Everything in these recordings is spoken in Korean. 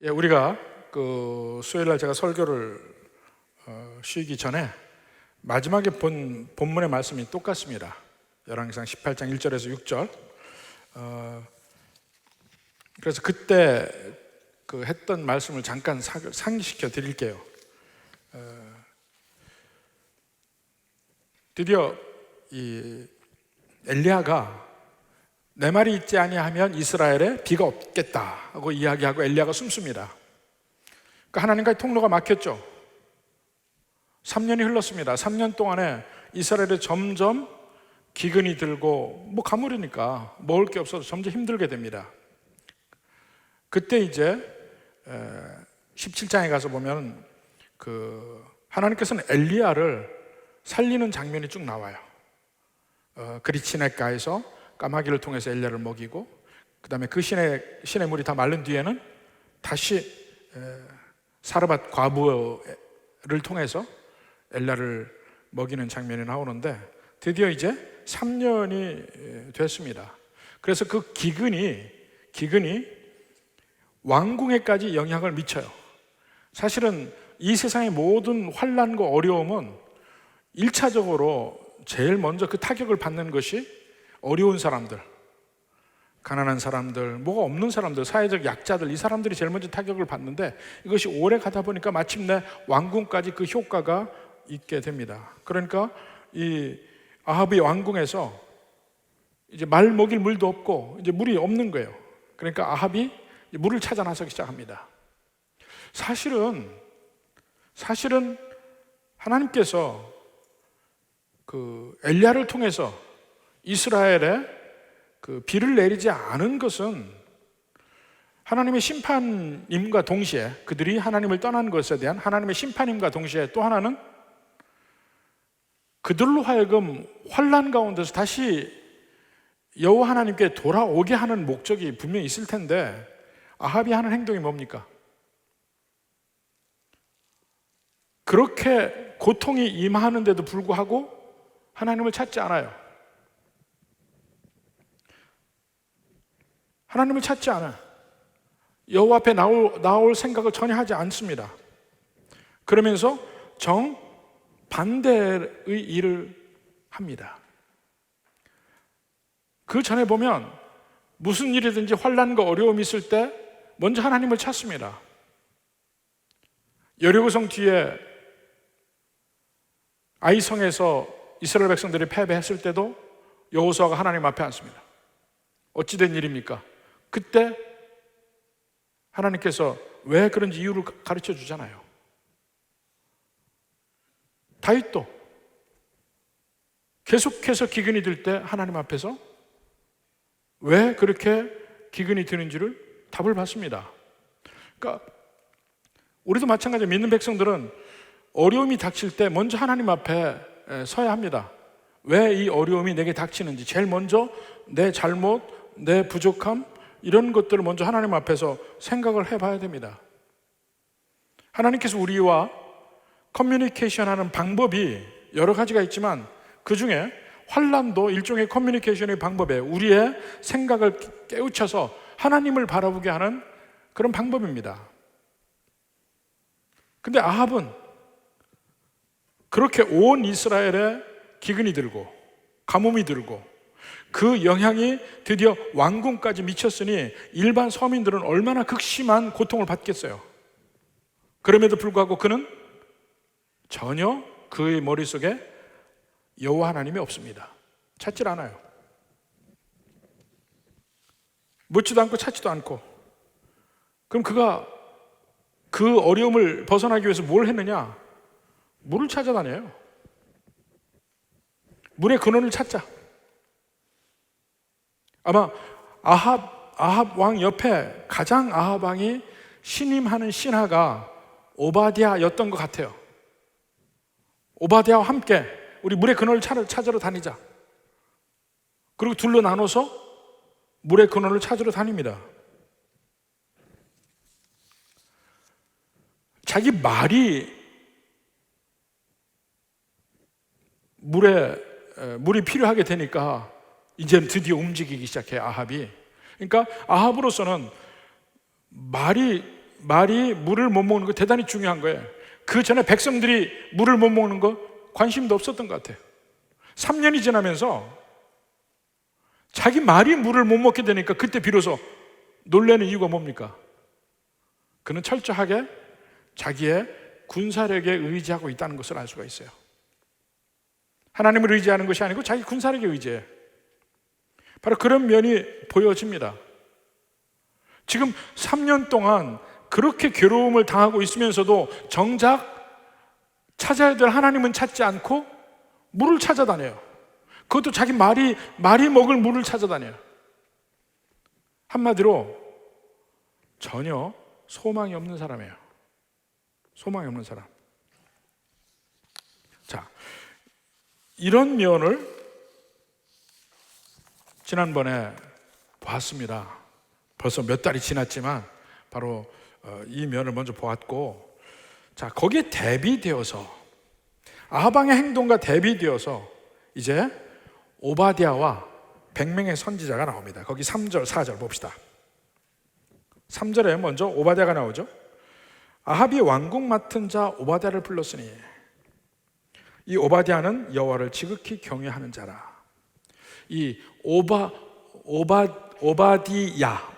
우리가 수요일 날 제가 설교를 쉬기 전에 마지막에 본 본문의 말씀이 똑같습니다. 열왕기상 18장 1절에서 6절. 그래서 그때 했던 말씀을 잠깐 상기시켜 드릴게요. 드디어 이 엘리야가 내 말이 있지 아니하면 이스라엘에 비가 없겠다 하고 이야기하고 엘리야가 숨습니다. 그러니까 하나님과의 통로가 막혔죠. 3년이 흘렀습니다. 3년 동안에 이스라엘에 점점 기근이 들고 가물으니까 먹을 게 없어서 점점 힘들게 됩니다. 그때 이제 17장에 가서 보면 하나님께서는 엘리야를 살리는 장면이 쭉 나와요. 그리치네가에서 까마귀를 통해서 엘리야를 먹이고, 그 다음에 그 시내 물이 다 마른 뒤에는 다시 사르밧 과부를 통해서 엘리야를 먹이는 장면이 나오는데, 드디어 이제 3년이 됐습니다. 그래서 그 기근이 왕궁에까지 영향을 미쳐요. 사실은 이 세상의 모든 환난과 어려움은 1차적으로 제일 먼저 그 타격을 받는 것이 어려운 사람들, 가난한 사람들, 뭐가 없는 사람들, 사회적 약자들, 이 사람들이 제일 먼저 타격을 받는데, 이것이 오래 가다 보니까 마침내 왕궁까지 그 효과가 있게 됩니다. 그러니까 이 아합의 왕궁에서 이제 말 먹일 물도 없고 이제 물이 없는 거예요. 그러니까 아합이 물을 찾아 나서기 시작합니다. 사실은 하나님께서 엘리야를 통해서 이스라엘에 비를 내리지 않은 것은 하나님의 심판임과 동시에, 그들이 하나님을 떠난 것에 대한 하나님의 심판임과 동시에, 또 하나는 그들로 하여금 환난 가운데서 다시 여호와 하나님께 돌아오게 하는 목적이 분명히 있을 텐데, 아합이 하는 행동이 뭡니까? 그렇게 고통이 임하는데도 불구하고 하나님을 찾지 않아요. 하나님을 찾지 않아요. 여호와 앞에 나올 생각을 전혀 하지 않습니다. 그러면서 정반대의 일을 합니다. 그 전에 보면 무슨 일이든지 환난과 어려움이 있을 때 먼저 하나님을 찾습니다. 여리고성 뒤에 아이성에서 이스라엘 백성들이 패배했을 때도 여호수아가 하나님 앞에 앉습니다. 어찌된 일입니까? 그때 하나님께서 왜 그런지 이유를 가르쳐 주잖아요. 다윗도 계속해서 기근이 들 때 하나님 앞에서 왜 그렇게 기근이 드는지를 답을 받습니다. 그러니까 우리도 마찬가지로 믿는 백성들은 어려움이 닥칠 때 먼저 하나님 앞에 서야 합니다. 왜 이 어려움이 내게 닥치는지, 제일 먼저 내 잘못, 내 부족함, 이런 것들을 먼저 하나님 앞에서 생각을 해봐야 됩니다. 하나님께서 우리와 커뮤니케이션하는 방법이 여러 가지가 있지만, 그 중에 환난도 일종의 커뮤니케이션의 방법이에요. 우리의 생각을 깨우쳐서 하나님을 바라보게 하는 그런 방법입니다. 근데 아합은 그렇게 온 이스라엘에 기근이 들고 가뭄이 들고 그 영향이 드디어 왕궁까지 미쳤으니 일반 서민들은 얼마나 극심한 고통을 받겠어요. 그럼에도 불구하고 그는 전혀 그의 머릿속에 여호와 하나님이 없습니다. 찾질 않아요. 묻지도 않고 찾지도 않고. 그럼 그가 그 어려움을 벗어나기 위해서 뭘 했느냐? 물을 찾아다녀요. 물의 근원을 찾자. 아마 아합 왕 옆에 가장 아합 왕이 신임하는 신하가 오바댜였던 것 같아요. 오바댜와 함께 우리 물의 근원을 찾으러 다니자. 그리고 둘로 나눠서 물의 근원을 찾으러 다닙니다. 자기 말이 물이 필요하게 되니까 이제는 드디어 움직이기 시작해요, 아합이. 그러니까 아합으로서는 말이 말이 물을 못 먹는 거 대단히 중요한 거예요. 그 전에 백성들이 물을 못 먹는 거 관심도 없었던 것 같아요. 3년이 지나면서 자기 말이 물을 못 먹게 되니까 그때 비로소 놀라는 이유가 뭡니까? 그는 철저하게 자기의 군사력에 의지하고 있다는 것을 알 수가 있어요. 하나님을 의지하는 것이 아니고 자기 군사력에 의지해요. 바로 그런 면이 보여집니다. 지금 3년 동안 그렇게 괴로움을 당하고 있으면서도 정작 찾아야 될 하나님은 찾지 않고 물을 찾아다녀요. 그것도 자기 말이 먹을 물을 찾아다녀요. 한마디로 전혀 소망이 없는 사람이에요. 소망이 없는 사람. 자, 이런 면을 지난번에 봤습니다. 벌써 몇 달이 지났지만 바로 이 면을 먼저 보았고, 자, 거기에 대비되어서 아하방의 행동과 대비되어서 이제 오바댜와 100명의 선지자가 나옵니다. 거기 3절, 4절 봅시다. 3절에 먼저 오바댜가 나오죠. 아합이 왕궁 맡은 자 오바댜를 불렀으니 이 오바댜는 여호와를 지극히 경외하는 자라. 이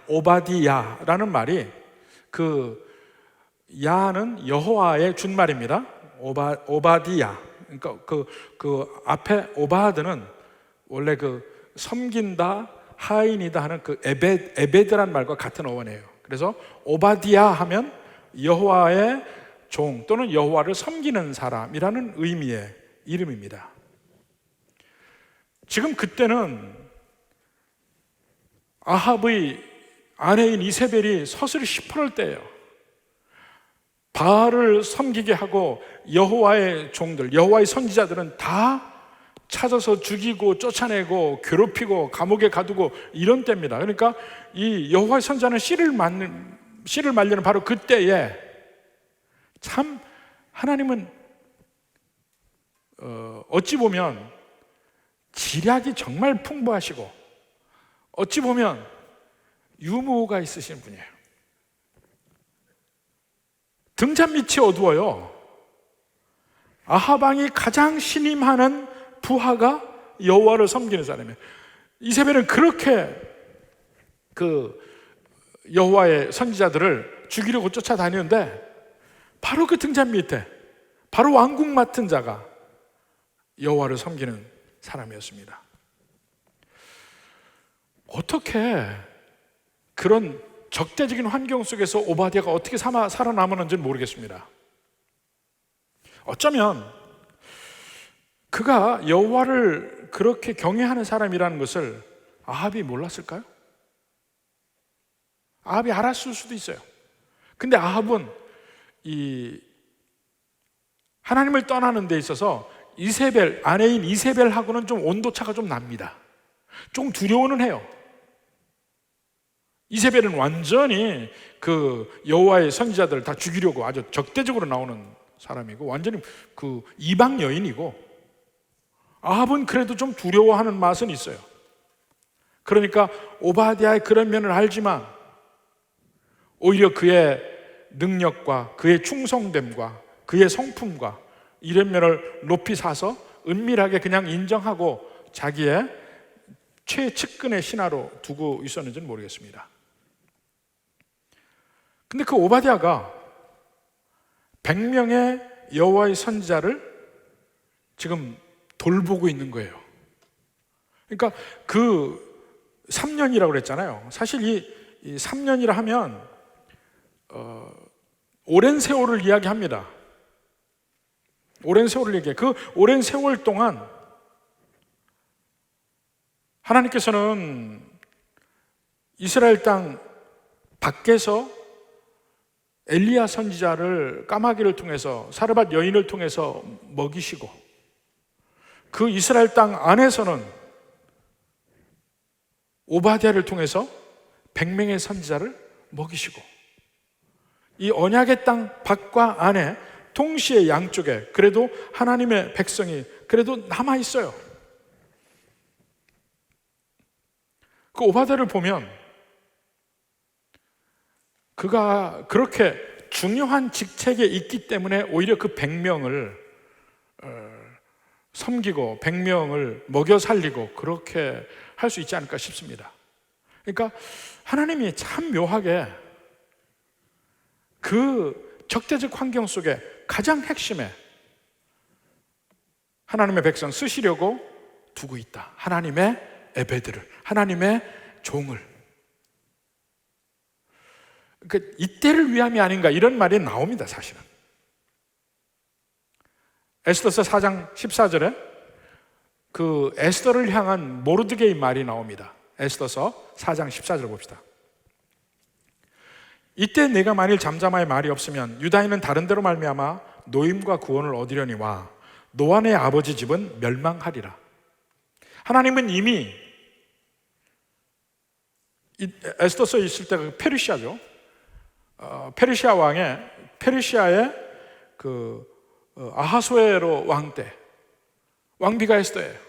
오바디야라는 말이 그 야는 여호와의 준말입니다. 오바디야. 그러니까 그 앞에 오바드는 원래 그 섬긴다, 하인이다 하는 그 에베드란 말과 같은 어원이에요. 그래서 오바디야 하면 여호와의 종 또는 여호와를 섬기는 사람이라는 의미의 이름입니다. 지금 그때는 아합의 아내인 이세벨이 서슬이 시퍼럴 때예요. 바알을 섬기게 하고 여호와의 종들, 여호와의 선지자들은 다 찾아서 죽이고 쫓아내고 괴롭히고 감옥에 가두고 이런 때입니다. 그러니까 이 여호와의 선지자는 씨를 말리는 바로 그때에 참 하나님은 어찌 보면 지략이 정말 풍부하시고 어찌 보면 유머가 있으신 분이에요. 등잔 밑이 어두워요. 아하방이 가장 신임하는 부하가 여호와를 섬기는 사람이에요. 이세벨은 그렇게 그 여호와의 선지자들을 죽이려고 쫓아다니는데 바로 그 등잔 밑에 바로 왕궁 맡은 자가 여호와를 섬기는 사람이었습니다. 어떻게 그런 적대적인 환경 속에서 오바댜가 어떻게 살아남았는지는 모르겠습니다. 어쩌면 그가 여호와를 그렇게 경외하는 사람이라는 것을 아합이 몰랐을까요? 아합이 알았을 수도 있어요. 근데 아합은 이 하나님을 떠나는 데 있어서 이세벨, 아내인 이세벨하고는 좀 온도차가 좀 납니다. 좀 두려워는 해요. 이세벨은 완전히 그 여호와의 선지자들을 다 죽이려고 아주 적대적으로 나오는 사람이고 완전히 그 이방 여인이고, 아합은 그래도 좀 두려워하는 맛은 있어요. 그러니까 오바댜의 그런 면을 알지만 오히려 그의 능력과 그의 충성됨과 그의 성품과 이런 면을 높이 사서 은밀하게 그냥 인정하고 자기의 최측근의 신하로 두고 있었는지는 모르겠습니다. 근데 그 오바댜가 100명의 여호와의 선지자를 지금 돌보고 있는 거예요. 그러니까 그 3년이라고 그랬잖아요. 사실 이 3년이라 하면 오랜 세월을 이야기합니다. 오랜 세월을 얘기해. 그 오랜 세월 동안 하나님께서는 이스라엘 땅 밖에서 엘리야 선지자를 까마귀를 통해서 사르밧 여인을 통해서 먹이시고, 그 이스라엘 땅 안에서는 오바댜를 통해서 100명의 선지자를 먹이시고, 이 언약의 땅 밖과 안에 동시에 양쪽에 그래도 하나님의 백성이 그래도 남아 있어요. 그 오바댜를 보면 그가 그렇게 중요한 직책에 있기 때문에 오히려 그 100명을 섬기고 100명을 먹여 살리고 그렇게 할 수 있지 않을까 싶습니다. 그러니까 하나님이 참 묘하게 그 적대적 환경 속에 가장 핵심에 하나님의 백성 쓰시려고 두고 있다. 하나님의 에베드를, 하나님의 종을. 그러니까 이때를 위함이 아닌가 이런 말이 나옵니다. 사실은 에스더서 4장 14절에 그 에스더를 향한 모르드게의 말이 나옵니다. 에스더서 4장 14절 봅시다. 이때 내가 만일 잠잠하여 말이 없으면 유다인은 다른 데로 말미암아 노임과 구원을 얻으려니와 노아의 아버지 집은 멸망하리라. 하나님은 이미 에스더서에 있을 때가 페르시아죠. 페르시아 페르시아의 그 아하수에로 왕 때 왕비가 에스더예요.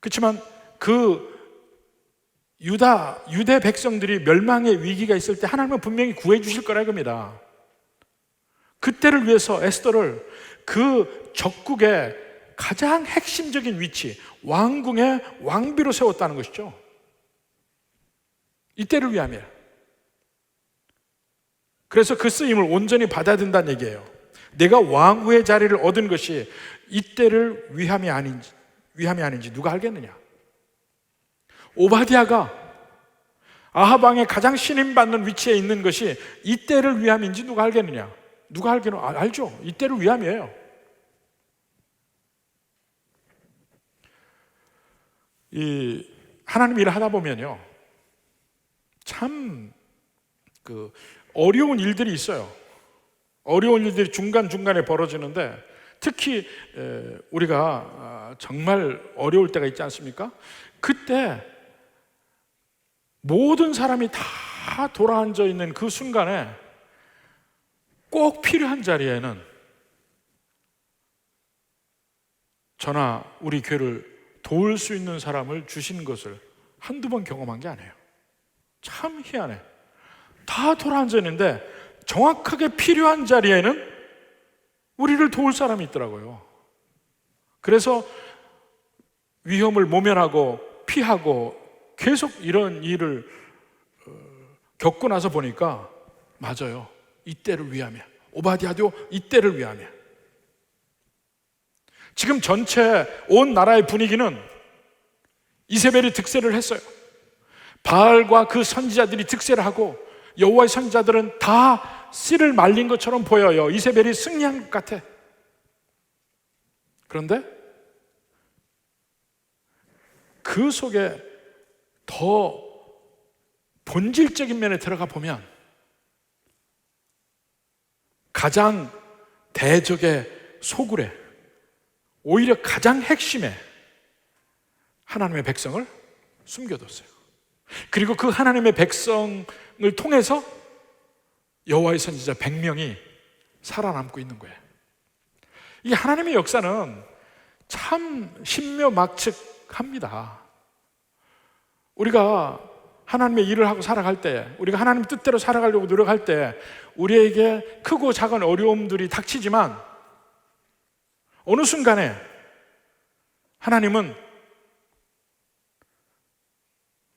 그렇지만 그 유대 백성들이 멸망의 위기가 있을 때 하나님은 분명히 구해 주실 거라 겁니다. 그때를 위해서 에스더를 그 적국의 가장 핵심적인 위치, 왕궁의 왕비로 세웠다는 것이죠. 이때를 위함이에요. 그래서 그 쓰임을 온전히 받아야 된다는 얘기예요. 내가 왕후의 자리를 얻은 것이 이때를 위함이 아닌지 누가 알겠느냐? 오바댜가 아합 왕의 가장 신임받는 위치에 있는 것이 이때를 위함인지 누가 알겠느냐? 누가 알겠노? 알죠. 이때를 위함이에요. 이 하나님 일을 하다 보면요, 참 그 어려운 일들이 있어요. 어려운 일들이 중간중간에 벌어지는데 특히 우리가 정말 어려울 때가 있지 않습니까? 그때 모든 사람이 다 돌아앉아 있는 그 순간에 꼭 필요한 자리에는 저나 우리 교회를 도울 수 있는 사람을 주신 것을 한두 번 경험한 게 아니에요. 참 희한해. 다 돌아앉아 있는데 정확하게 필요한 자리에는 우리를 도울 사람이 있더라고요. 그래서 위험을 모면하고 피하고 계속 이런 일을 겪고 나서 보니까 맞아요. 이때를 위함이야. 오바댜도 이때를 위함이야. 지금 전체 온 나라의 분위기는 이세벨이 득세를 했어요. 바알과 그 선지자들이 득세를 하고 여호와의 선지자들은 다 씨를 말린 것처럼 보여요. 이세벨이 승리한 것 같아. 그런데 그 속에 더 본질적인 면에 들어가 보면 가장 대적의 소굴에 오히려 가장 핵심에 하나님의 백성을 숨겨뒀어요. 그리고 그 하나님의 백성을 통해서 여호와의 선지자 100명이 살아남고 있는 거예요. 이 하나님의 역사는 참 신묘막측합니다. 우리가 하나님의 일을 하고 살아갈 때, 우리가 하나님의 뜻대로 살아가려고 노력할 때 우리에게 크고 작은 어려움들이 닥치지만 어느 순간에 하나님은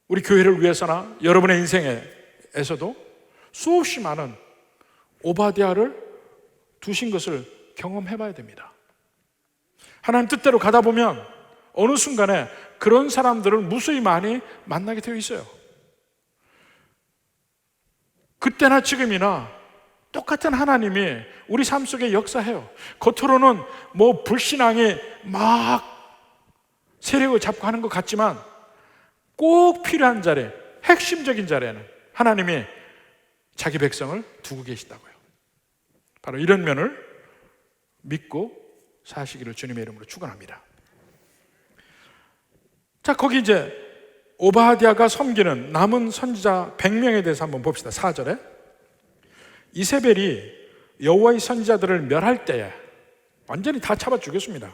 우리 교회를 위해서나 여러분의 인생에서도 수없이 많은 오바댜를 두신 것을 경험해 봐야 됩니다. 하나님 뜻대로 가다 보면 어느 순간에 그런 사람들을 무수히 많이 만나게 되어 있어요. 그때나 지금이나 똑같은 하나님이 우리 삶 속에 역사해요. 겉으로는 뭐 불신앙이 막 세력을 잡고 하는 것 같지만 꼭 필요한 자리에, 핵심적인 자리에는 하나님이 자기 백성을 두고 계시다고요. 바로 이런 면을 믿고 사시기를 주님의 이름으로 축원합니다. 자, 거기 이제 오바댜가 섬기는 남은 선지자 100명에 대해서 한번 봅시다. 4절에 이세벨이 여호와의 선지자들을 멸할 때에 완전히 다 잡아 죽였습니다.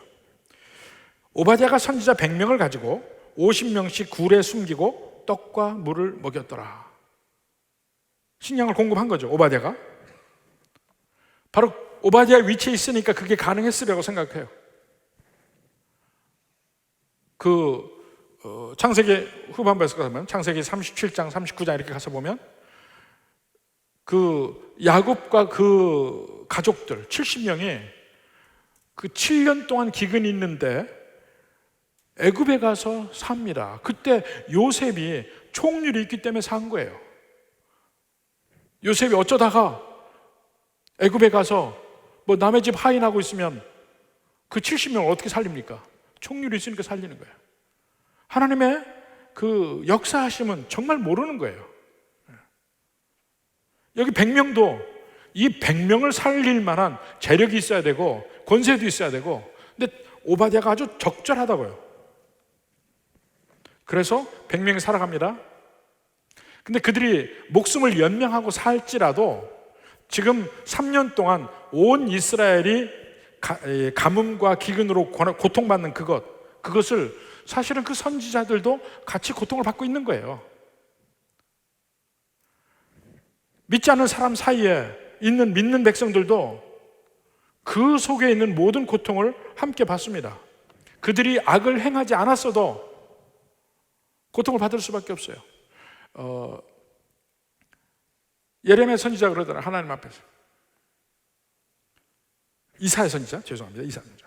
오바댜가 선지자 100명을 가지고 50명씩 굴에 숨기고 떡과 물을 먹였더라. 식량을 공급한 거죠, 오바댜가. 바로 오바댜의 위치에 있으니까 그게 가능했으리라고 생각해요. 창세기 후반부에서 가면 창세기 37장, 39장 이렇게 가서 보면 그 야곱과 그 가족들 70명이 그 7년 동안 기근이 있는데 애굽에 가서 삽니다. 그때 요셉이 총률이 있기 때문에 산 거예요. 요셉이 어쩌다가 애굽에 가서 뭐 남의 집 하인하고 있으면 그 70명을 어떻게 살립니까? 총률이 있으니까 살리는 거예요. 하나님의 그 역사하심은 정말 모르는 거예요. 여기 100명도 이 100명을 살릴 만한 재력이 있어야 되고 권세도 있어야 되고, 근데 오바댜가 아주 적절하다고요. 그래서 100명이 살아갑니다. 근데 그들이 목숨을 연명하고 살지라도 지금 3년 동안 온 이스라엘이 가뭄과 기근으로 고통받는 그것을 사실은 그 선지자들도 같이 고통을 받고 있는 거예요. 믿지 않는 사람 사이에 있는 믿는 백성들도 그 속에 있는 모든 고통을 함께 받습니다. 그들이 악을 행하지 않았어도 고통을 받을 수밖에 없어요. 예레미야 선지자 그러더라, 하나님 앞에서. 이사야 선지자, 죄송합니다. 이사야 선지자.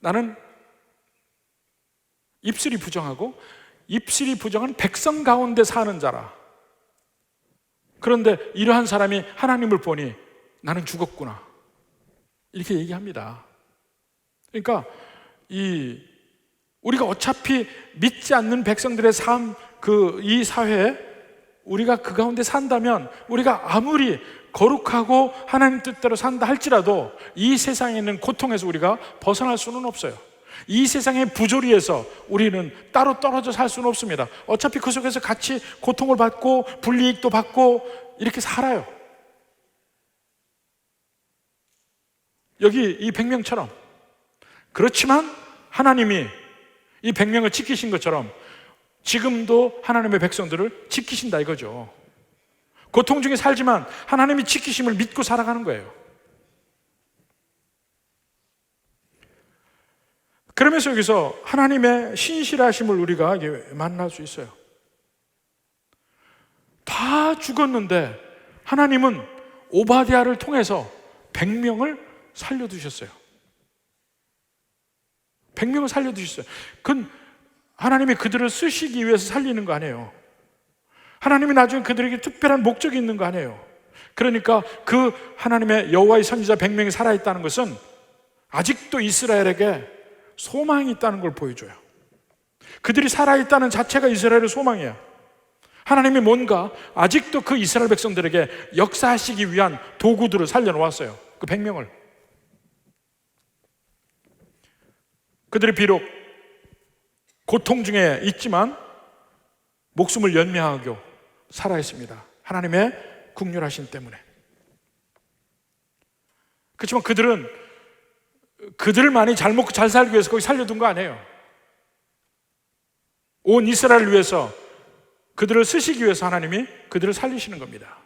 나는 입술이 부정하고 입술이 부정한 백성 가운데 사는 자라. 그런데 이러한 사람이 하나님을 보니 나는 죽었구나, 이렇게 얘기합니다. 그러니까 우리가 어차피 믿지 않는 백성들의 삶, 이 사회에 우리가 그 가운데 산다면, 우리가 아무리 거룩하고 하나님 뜻대로 산다 할지라도 이 세상에 있는 고통에서 우리가 벗어날 수는 없어요. 이 세상의 부조리에서 우리는 따로 떨어져 살 수는 없습니다. 어차피 그 속에서 같이 고통을 받고 불이익도 받고 이렇게 살아요. 여기 이 100명처럼. 그렇지만 하나님이 이 100명을 지키신 것처럼 지금도 하나님의 백성들을 지키신다 이거죠. 고통 중에 살지만 하나님이 지키심을 믿고 살아가는 거예요. 그러면서 여기서 하나님의 신실하심을 우리가 만날 수 있어요. 다 죽었는데 하나님은 오바댜를 통해서 100명을 살려두셨어요. 100명을 살려두셨어요. 그건 하나님이 그들을 쓰시기 위해서 살리는 거 아니에요. 하나님이 나중에 그들에게 특별한 목적이 있는 거 아니에요. 그러니까 그 하나님의 여호와의 선지자 100명이 살아있다는 것은 아직도 이스라엘에게 소망이 있다는 걸 보여줘요. 그들이 살아있다는 자체가 이스라엘의 소망이에요. 하나님이 뭔가 아직도 그 이스라엘 백성들에게 역사하시기 위한 도구들을 살려놓았어요. 그 100명을. 그들이 비록 고통 중에 있지만 목숨을 연명하고 살아있습니다. 하나님의 긍휼하심 때문에. 그렇지만 그들은 그들만이 잘 먹고 잘 살기 위해서 거기 살려둔 거 아니에요. 온 이스라엘을 위해서, 그들을 쓰시기 위해서 하나님이 그들을 살리시는 겁니다.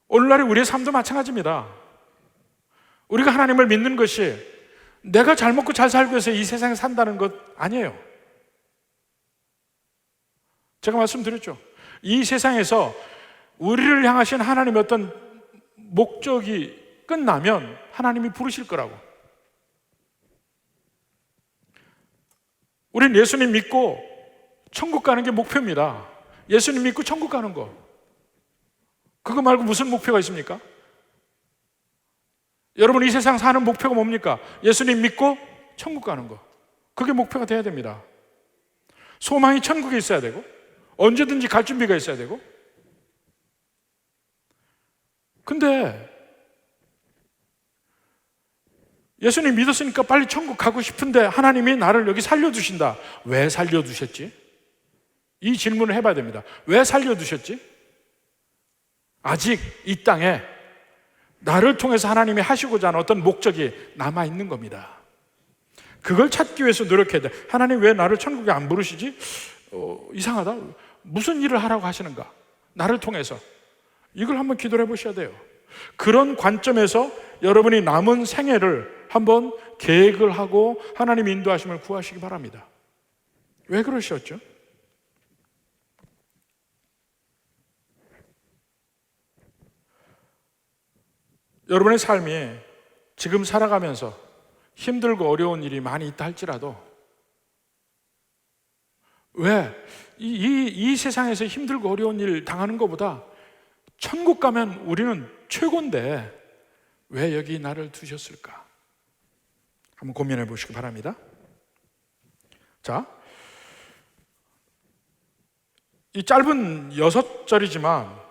오늘날의 우리의 삶도 마찬가지입니다. 우리가 하나님을 믿는 것이 내가 잘 먹고 잘 살기 위해서 이 세상에 산다는 것 아니에요. 제가 말씀드렸죠. 이 세상에서 우리를 향하신 하나님의 어떤 목적이 끝나면 하나님이 부르실 거라고. 우리는 예수님 믿고 천국 가는 게 목표입니다. 예수님 믿고 천국 가는 거. 그거 말고 무슨 목표가 있습니까? 여러분, 이 세상 사는 목표가 뭡니까? 예수님 믿고 천국 가는 거. 그게 목표가 돼야 됩니다. 소망이 천국에 있어야 되고, 언제든지 갈 준비가 있어야 되고. 근데 예수님 믿었으니까 빨리 천국 가고 싶은데 하나님이 나를 여기 살려두신다. 왜 살려두셨지? 이 질문을 해봐야 됩니다. 왜 살려두셨지? 아직 이 땅에 나를 통해서 하나님이 하시고자 하는 어떤 목적이 남아있는 겁니다. 그걸 찾기 위해서 노력해야 돼. 하나님 왜 나를 천국에 안 부르시지? 이상하다. 무슨 일을 하라고 하시는가? 나를 통해서. 이걸 한번 기도를 해보셔야 돼요. 그런 관점에서 여러분이 남은 생애를 한번 계획을 하고 하나님의 인도하심을 구하시기 바랍니다. 왜 그러셨죠? 여러분의 삶이 지금 살아가면서 힘들고 어려운 일이 많이 있다 할지라도 왜? 이 세상에서 힘들고 어려운 일 당하는 것보다 천국 가면 우리는 최고인데 왜 여기 나를 두셨을까? 한번 고민해 보시기 바랍니다. 자, 이 짧은 6절이지만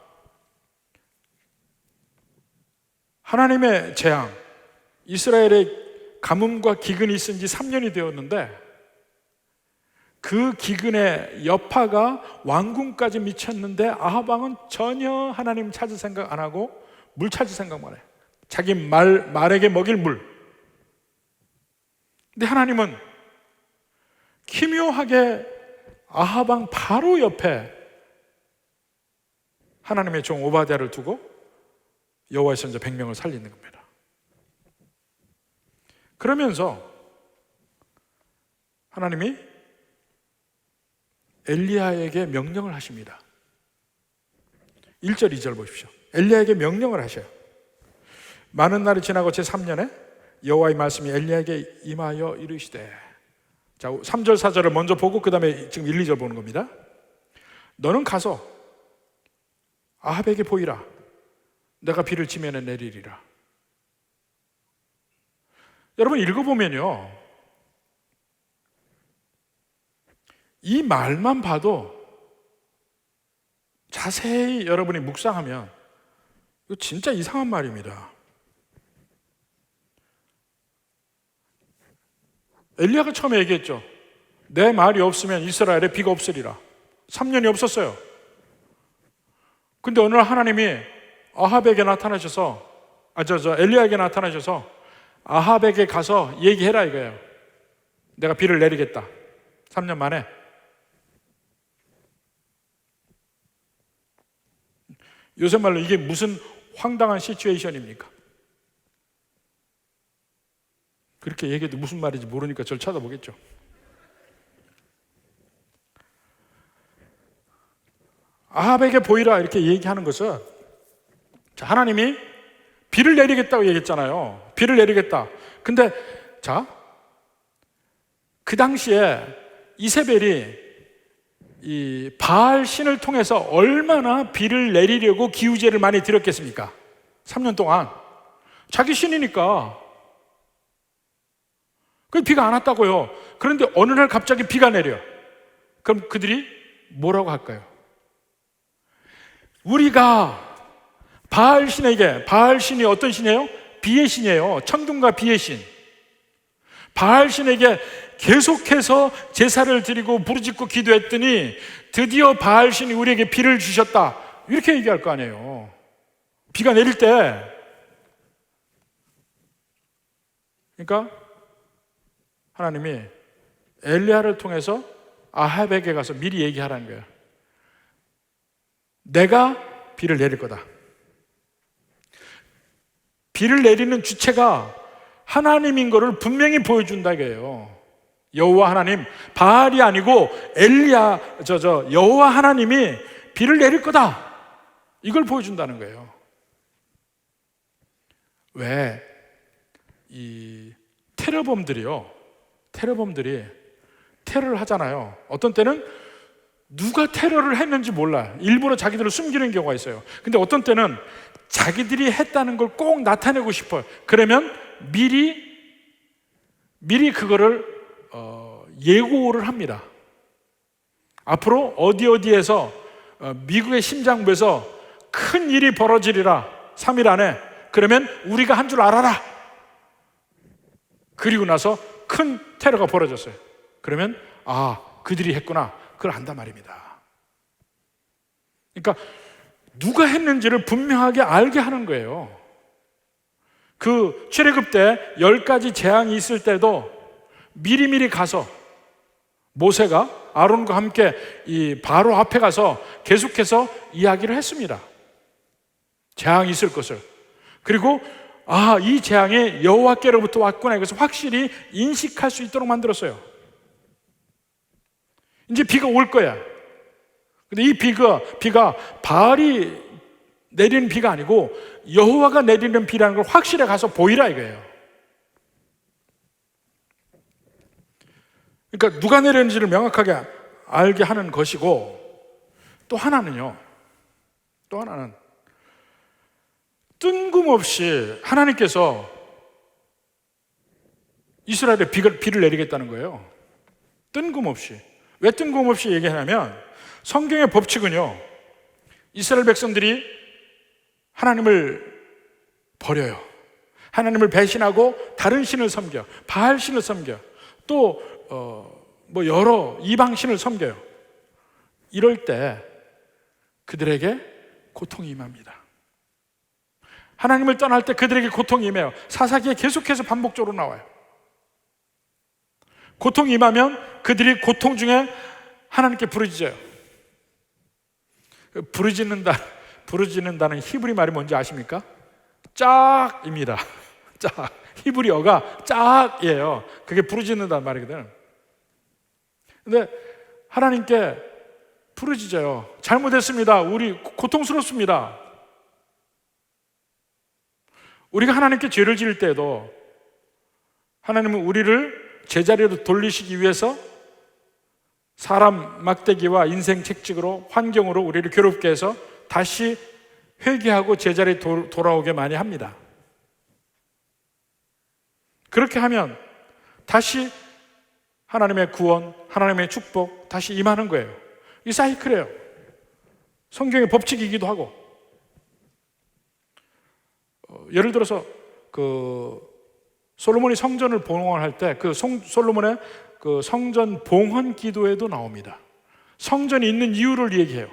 하나님의 재앙, 이스라엘의 가뭄과 기근이 있은 지 3년이 되었는데 그 기근의 여파가 왕궁까지 미쳤는데 아합 왕은 전혀 하나님 찾을 생각 안 하고 물 찾을 생각만 해. 자기 말에게 먹일 물. 근데 하나님은 기묘하게 아합 왕 바로 옆에 하나님의 종 오바댜를 두고 여호와의 선자 100명을 살리는 겁니다. 그러면서 하나님이 엘리야에게 명령을 하십니다. 1절, 2절 보십시오. 엘리야에게 명령을 하셔요. 많은 날이 지나고 제3년에 여호와의 말씀이 엘리야에게 임하여 이르시되, 자, 3절, 4절을 먼저 보고 그 다음에 지금 1, 2절 보는 겁니다. 너는 가서 아합에게 보이라. 내가 비를 지면에 내리리라. 여러분 읽어보면요, 이 말만 봐도 자세히 여러분이 묵상하면 이거 진짜 이상한 말입니다. 엘리야가 처음에 얘기했죠. 내 말이 없으면 이스라엘에 비가 없으리라. 3년이 없었어요. 근데 어느 날 하나님이 아합에게 나타나셔서 엘리야에게 나타나셔서 아합에게 가서 얘기해라 이거예요. 내가 비를 내리겠다. 3년 만에. 요새 말로 이게 무슨 황당한 시츄에이션입니까? 그렇게 얘기해도 무슨 말인지 모르니까 저를 쳐다보겠죠. 아합에게 보이라 이렇게 얘기하는 것은, 자, 하나님이 비를 내리겠다고 얘기했잖아요. 비를 내리겠다. 근데 자, 그 당시에 이세벨이 이 바알 신을 통해서 얼마나 비를 내리려고 기우제를 많이 드렸겠습니까? 3년 동안. 자기 신이니까. 그 비가 안 왔다고요. 그런데 어느 날 갑자기 비가 내려. 그럼 그들이 뭐라고 할까요? 우리가 바알 신에게, 바알 신이 어떤 신이에요? 비의 신이에요. 천둥과 비의 신. 바알 신에게 계속해서 제사를 드리고 부르짖고 기도했더니 드디어 바알 신이 우리에게 비를 주셨다. 이렇게 얘기할 거 아니에요. 비가 내릴 때. 그러니까 하나님이 엘리야를 통해서 아합에게 가서 미리 얘기하라는 거예요. 내가 비를 내릴 거다. 비를 내리는 주체가 하나님인 것을 분명히 보여준다 이거예요. 여호와 하나님, 바알이 아니고 엘리야, 여호와 하나님이 비를 내릴 거다. 이걸 보여준다는 거예요. 왜? 이 테러범들이 테러를 하잖아요. 어떤 때는 누가 테러를 했는지 몰라. 일부러 자기들을 숨기는 경우가 있어요. 근데 어떤 때는 자기들이 했다는 걸 꼭 나타내고 싶어요. 그러면 미리 그거를 예고를 합니다. 앞으로 어디에서 미국의 심장부에서 큰 일이 벌어지리라. 3일 안에. 그러면 우리가 한 줄 알아라. 그리고 나서 큰 테러가 벌어졌어요. 그러면 그들이 했구나. 그걸 안단 말입니다. 그러니까 누가 했는지를 분명하게 알게 하는 거예요. 그 출애굽 때 10가지 재앙이 있을 때도 미리미리 가서 모세가 아론과 함께 이 바로 앞에 가서 계속해서 이야기를 했습니다. 재앙이 있을 것을. 그리고 이 재앙이 여호와께로부터 왔구나, 이것을 확실히 인식할 수 있도록 만들었어요. 이제 비가 올 거야. 근데 이 비가 바알이 내리는 비가 아니고 여호와가 내리는 비라는 걸 확실히 가서 보이라 이거예요. 그러니까 누가 내렸는지를 명확하게 알게 하는 것이고, 또 하나는 뜬금없이 하나님께서 이스라엘에 비를 내리겠다는 거예요. 뜬금없이. 왜 뜬금없이 얘기하냐면, 성경의 법칙은요, 이스라엘 백성들이 하나님을 버려요. 하나님을 배신하고 다른 신을 섬겨, 바알 신을 섬겨, 또 여러 이방 신을 섬겨요. 이럴 때 그들에게 고통이 임합니다. 하나님을 떠날 때 그들에게 고통이 임해요. 사사기에 계속해서 반복적으로 나와요. 고통이 임하면 그들이 고통 중에 하나님께 부르짖어요. 부르짖는다는 히브리 말이 뭔지 아십니까? 짝입니다. 짝. 히브리어가 짝이에요. 그게 부르짖는다는 말이거든. 근데 하나님께 부르짖어요. 잘못했습니다. 우리 고통스럽습니다. 우리가 하나님께 죄를 지을 때에도 하나님은 우리를 제자리로 돌리시기 위해서 사람 막대기와 인생 책찍으로, 환경으로 우리를 괴롭게 해서 다시 회개하고 제자리에 돌아오게 많이 합니다. 그렇게 하면 다시 하나님의 구원, 하나님의 축복 다시 임하는 거예요. 이 사이클이에요. 성경의 법칙이기도 하고. 예를 들어서 솔로몬이 성전을 봉헌할 때 솔로몬의 성전 봉헌 기도에도 나옵니다. 성전이 있는 이유를 얘기해요.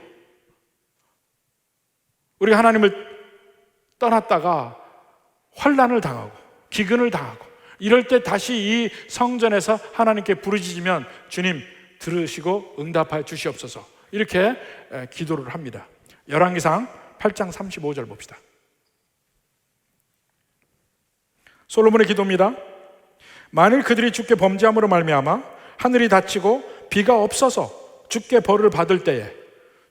우리가 하나님을 떠났다가 환난을 당하고 기근을 당하고 이럴 때 다시 이 성전에서 하나님께 부르짖으면 주님 들으시고 응답하여 주시옵소서, 이렇게 기도를 합니다. 열왕기상 8장 35절 봅시다. 솔로몬의 기도입니다. 만일 그들이 주께 범죄함으로 말미암아 하늘이 닫히고 비가 없어서 주께 벌을 받을 때에,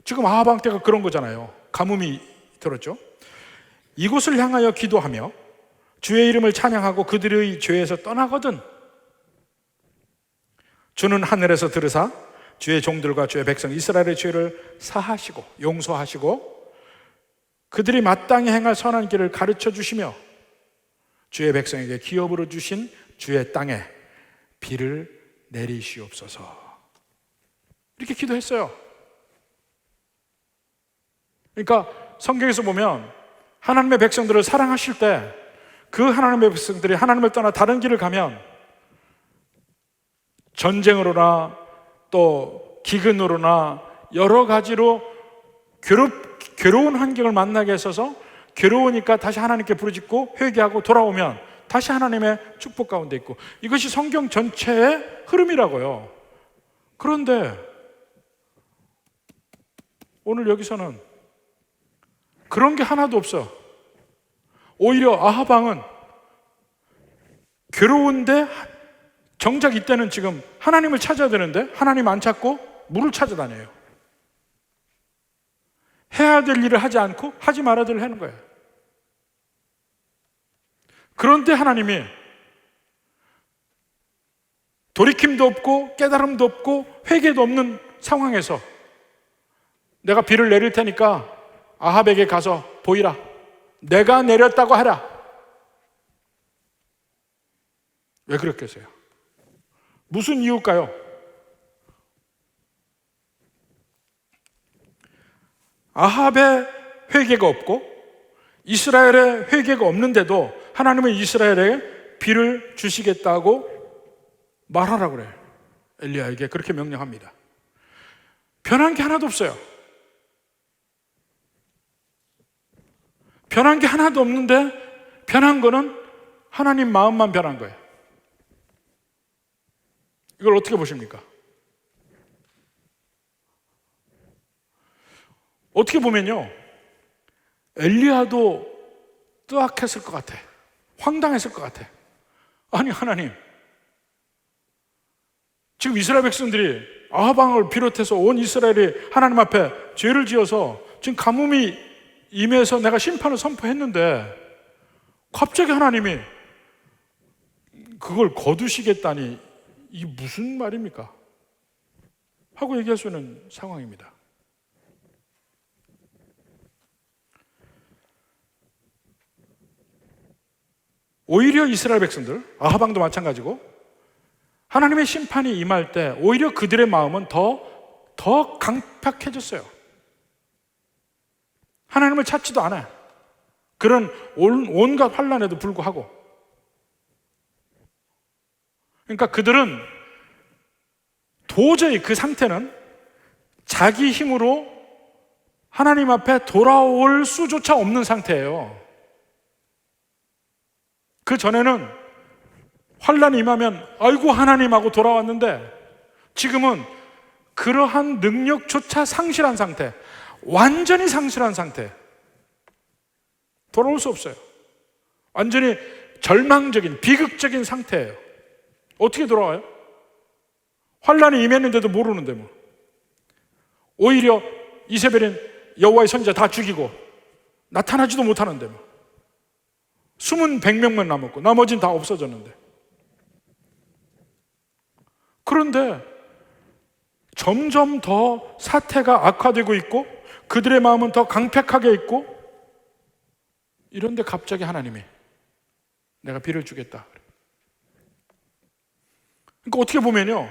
지금 아합 왕 때가 그런 거잖아요. 가뭄이 들었죠. 이곳을 향하여 기도하며 주의 이름을 찬양하고 그들의 죄에서 떠나거든 주는 하늘에서 들으사 주의 종들과 주의 백성 이스라엘의 죄를 사하시고 용서하시고 그들이 마땅히 행할 선한 길을 가르쳐 주시며 주의 백성에게 기업으로 주신 주의 땅에 비를 내리시옵소서, 이렇게 기도했어요. 그러니까 성경에서 보면 하나님의 백성들을 사랑하실 때 그 하나님의 백성들이 하나님을 떠나 다른 길을 가면 전쟁으로나 또 기근으로나 여러 가지로 괴로운 환경을 만나게 했어서 괴로우니까 다시 하나님께 부르짖고 회개하고 돌아오면 다시 하나님의 축복 가운데 있고, 이것이 성경 전체의 흐름이라고요. 그런데 오늘 여기서는 그런 게 하나도 없어. 오히려 아합 왕은 괴로운데 정작 이때는 지금 하나님을 찾아야 되는데 하나님 안 찾고 물을 찾아다녀요. 해야 될 일을 하지 않고 하지 말아야 될 일을 하는 거예요. 그런데 하나님이 돌이킴도 없고 깨달음도 없고 회개도 없는 상황에서 내가 비를 내릴 테니까 아합에게 가서 보이라, 내가 내렸다고 하라. 왜 그랬겠어요? 무슨 이유일까요? 아합의 회개가 없고 이스라엘의 회개가 없는데도 하나님은 이스라엘에 비를 주시겠다고 말하라고 그래요. 엘리야에게 그렇게 명령합니다. 변한 게 하나도 없어요. 변한 게 하나도 없는데 변한 거는 하나님 마음만 변한 거예요. 이걸 어떻게 보십니까? 어떻게 보면요, 엘리야도 뜨악했을 것 같아. 황당했을 것 같아. 아니 하나님, 지금 이스라엘 백성들이 아합 왕을 비롯해서 온 이스라엘이 하나님 앞에 죄를 지어서 지금 가뭄이 임해서 내가 심판을 선포했는데 갑자기 하나님이 그걸 거두시겠다니 이게 무슨 말입니까? 하고 얘기할 수 있는 상황입니다. 오히려 이스라엘 백성들, 아합 왕도 마찬가지고 하나님의 심판이 임할 때 오히려 그들의 마음은 더 강팍해졌어요. 하나님을 찾지도 않아요. 그런 온갖 환난에도 불구하고. 그러니까 그들은 도저히 그 상태는 자기 힘으로 하나님 앞에 돌아올 수조차 없는 상태예요. 그 전에는 환난이 임하면 아이고 하나님하고 돌아왔는데 지금은 그러한 능력조차 상실한 상태, 완전히 상실한 상태. 돌아올 수 없어요. 완전히 절망적인, 비극적인 상태예요. 어떻게 돌아와요? 환난이 임했는데도 모르는데 뭐. 오히려 이세벨은 여호와의 선지자 다 죽이고 나타나지도 못하는데 뭐. 숨은 100명만 남았고 나머지는 다 없어졌는데. 그런데 점점 더 사태가 악화되고 있고 그들의 마음은 더 강팍하게 있고, 이런데 갑자기 하나님이 내가 비를 주겠다. 그러니까 어떻게 보면요,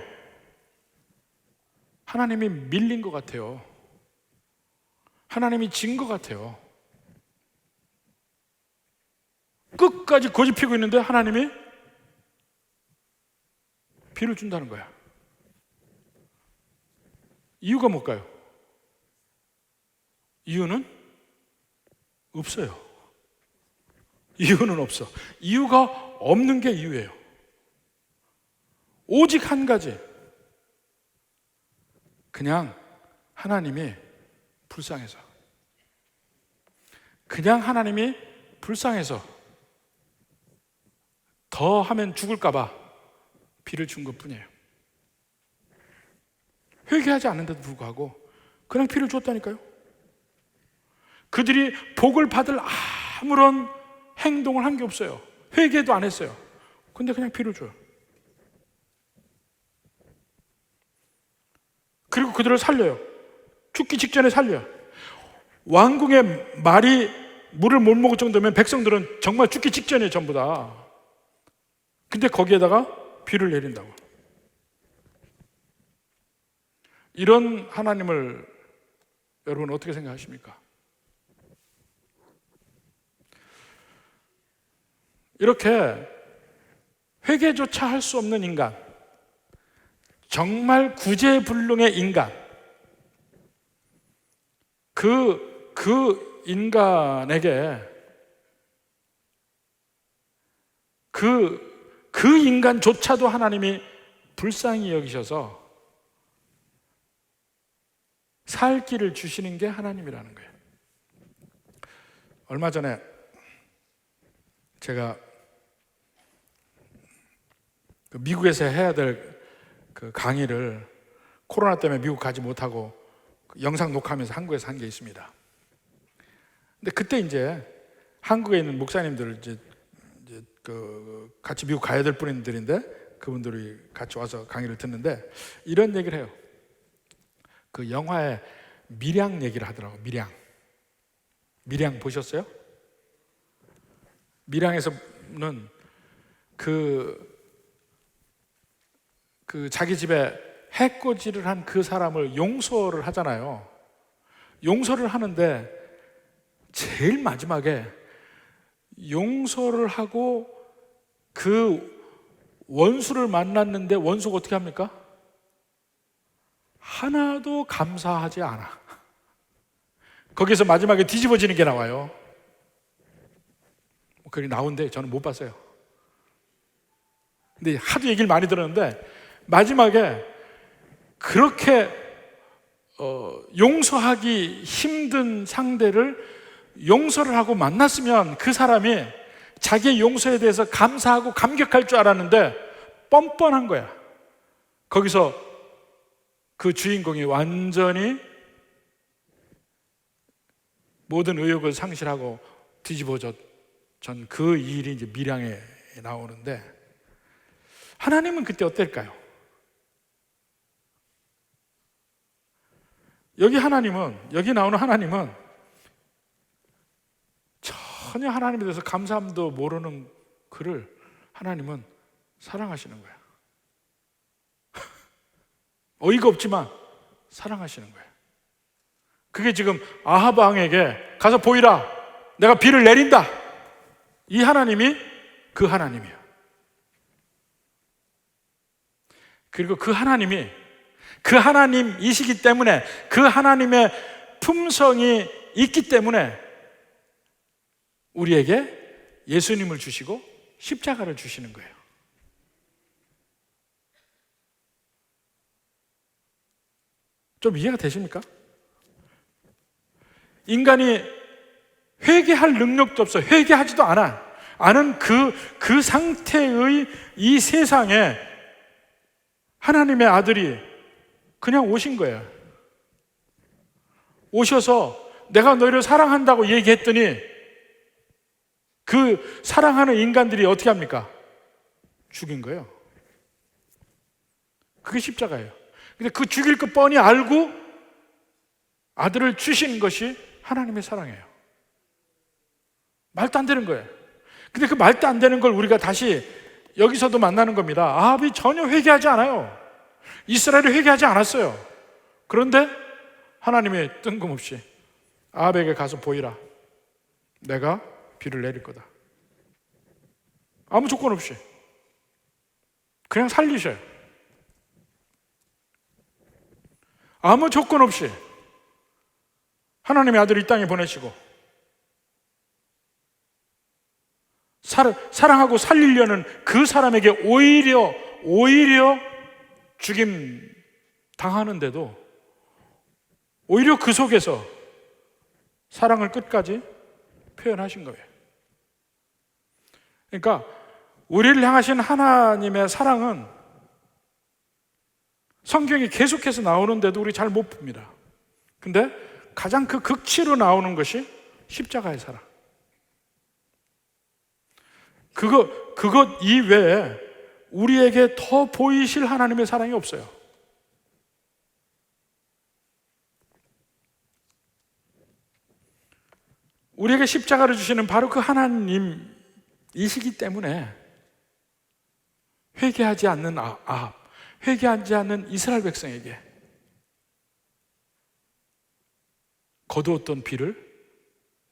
하나님이 밀린 것 같아요. 하나님이 진 것 같아요. 끝까지 고집 피고 있는데 하나님이 비를 준다는 거야. 이유가 뭘까요? 이유는 없어요. 이유는 없어. 이유가 없는 게 이유예요. 오직 한 가지. 그냥 하나님이 불쌍해서. 그냥 하나님이 불쌍해서 더 하면 죽을까봐 비를 준 것뿐이에요. 회개하지 않는데도 불구하고 그냥 비를 줬다니까요. 그들이 복을 받을 아무런 행동을 한 게 없어요. 회개도 안 했어요. 근데 그냥 비를 줘요. 그리고 그들을 살려요. 죽기 직전에 살려요. 왕궁의 말이 물을 못 먹을 정도면 백성들은 정말 죽기 직전에 전부 다. 근데 거기에다가 비를 내린다고. 이런 하나님을 여러분 어떻게 생각하십니까? 이렇게 회개조차 할 수 없는 인간, 정말 구제불능의 인간, 그 인간에게 그 인간조차도 하나님이 불쌍히 여기셔서 살 길을 주시는 게 하나님이라는 거예요. 얼마 전에 제가 미국에서 해야 될 그 강의를 코로나 때문에 미국 가지 못하고 영상 녹화하면서 한국에서 한 게 있습니다. 근데 그때 이제 한국에 있는 목사님들을 이제 같이 미국 가야 될 분들인데 그분들이 같이 와서 강의를 듣는데 이런 얘기를 해요. 그 영화에 밀양 얘기를 하더라고요. 밀양 보셨어요? 밀양에서는 그 자기 집에 해코지를 한 그 사람을 용서를 하잖아요. 용서를 하는데 제일 마지막에 용서를 하고 그 원수를 만났는데 원수가 어떻게 합니까? 하나도 감사하지 않아. 거기서 마지막에 뒤집어지는 게 나와요. 그게 나오는데 저는 못 봤어요. 근데 하도 얘기를 많이 들었는데 마지막에 그렇게 용서하기 힘든 상대를 용서를 하고 만났으면 그 사람이 자기의 용서에 대해서 감사하고 감격할 줄 알았는데 뻔뻔한 거야. 거기서 그 주인공이 완전히 모든 의욕을 상실하고 뒤집어져 전 그 일이 이제 밀양에 나오는데, 하나님은 그때 어떨까요? 여기 나오는 하나님은 전혀 하나님에 대해서 감사함도 모르는 그를 하나님은 사랑하시는 거예요. 어이가 없지만 사랑하시는 거예요. 그게 지금 아합 왕에게 가서 보이라, 내가 비를 내린다, 이 하나님이 그 하나님이에요. 그리고 그 하나님이 그 하나님이시기 때문에, 그 하나님의 품성이 있기 때문에 우리에게 예수님을 주시고 십자가를 주시는 거예요. 좀 이해가 되십니까? 인간이 회개할 능력도 없어. 회개하지도 않은 그 상태의 이 세상에 하나님의 아들이 그냥 오신 거예요. 오셔서 내가 너희를 사랑한다고 얘기했더니 그 사랑하는 인간들이 어떻게 합니까? 죽인 거예요. 그게 십자가예요. 근데 그 죽일 거 뻔히 알고 아들을 주신 것이 하나님의 사랑이에요. 말도 안 되는 거예요. 근데 그 말도 안 되는 걸 우리가 다시 여기서도 만나는 겁니다. 아합이 전혀 회개하지 않아요. 이스라엘이 회개하지 않았어요. 그런데 하나님이 뜬금없이 아합에게 가서 보이라, 내가 비를 내릴 거다. 아무 조건 없이 그냥 살리셔요. 아무 조건 없이 하나님의 아들을 이 땅에 보내시고 사랑하고 살리려는 그 사람에게 오히려 죽임 당하는데도 오히려 그 속에서 사랑을 끝까지 표현하신 거예요. 그러니까 우리를 향하신 하나님의 사랑은 성경이 계속해서 나오는데도 우리 잘 못 봅니다. 근데 가장 그 극치로 나오는 것이 십자가의 사랑. 그것 이외에 우리에게 더 보이실 하나님의 사랑이 없어요. 우리에게 십자가를 주시는 바로 그 하나님이시기 때문에 회개하지 않는 아합, 회개하지 않는 이스라엘 백성에게 거두었던 비를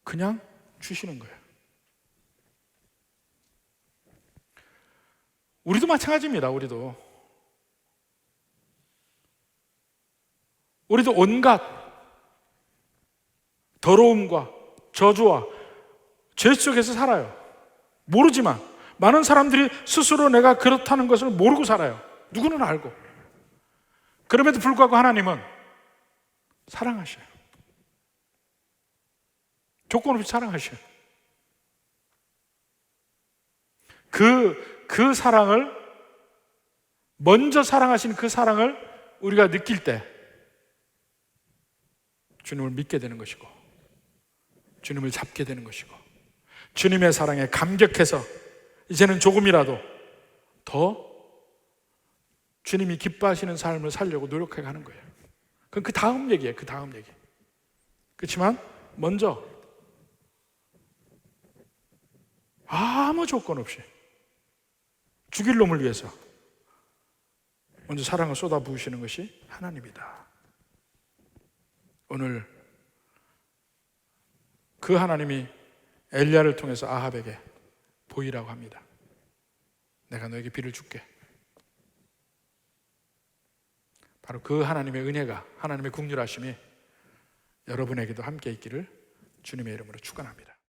그냥 주시는 거예요. 우리도 마찬가지입니다. 우리도 온갖 더러움과 저주와 죄 속에서 살아요. 모르지만 많은 사람들이 스스로 내가 그렇다는 것을 모르고 살아요. 누구는 알고. 그럼에도 불구하고 하나님은 사랑하셔요. 조건 없이 사랑하셔요. 그 사랑을, 먼저 사랑하신 그 사랑을 우리가 느낄 때 주님을 믿게 되는 것이고, 주님을 잡게 되는 것이고, 주님의 사랑에 감격해서 이제는 조금이라도 더 주님이 기뻐하시는 삶을 살려고 노력해 가는 거예요. 그건 그 다음 얘기예요. 그 다음 얘기. 그렇지만 먼저 아무 조건 없이 죽일 놈을 위해서 먼저 사랑을 쏟아부으시는 것이 하나님이다. 오늘 그 하나님이 엘리야를 통해서 아합에게 보이라고 합니다. 내가 너에게 비를 줄게. 바로 그 하나님의 은혜가, 하나님의 긍휼하심이 여러분에게도 함께 있기를 주님의 이름으로 축원합니다.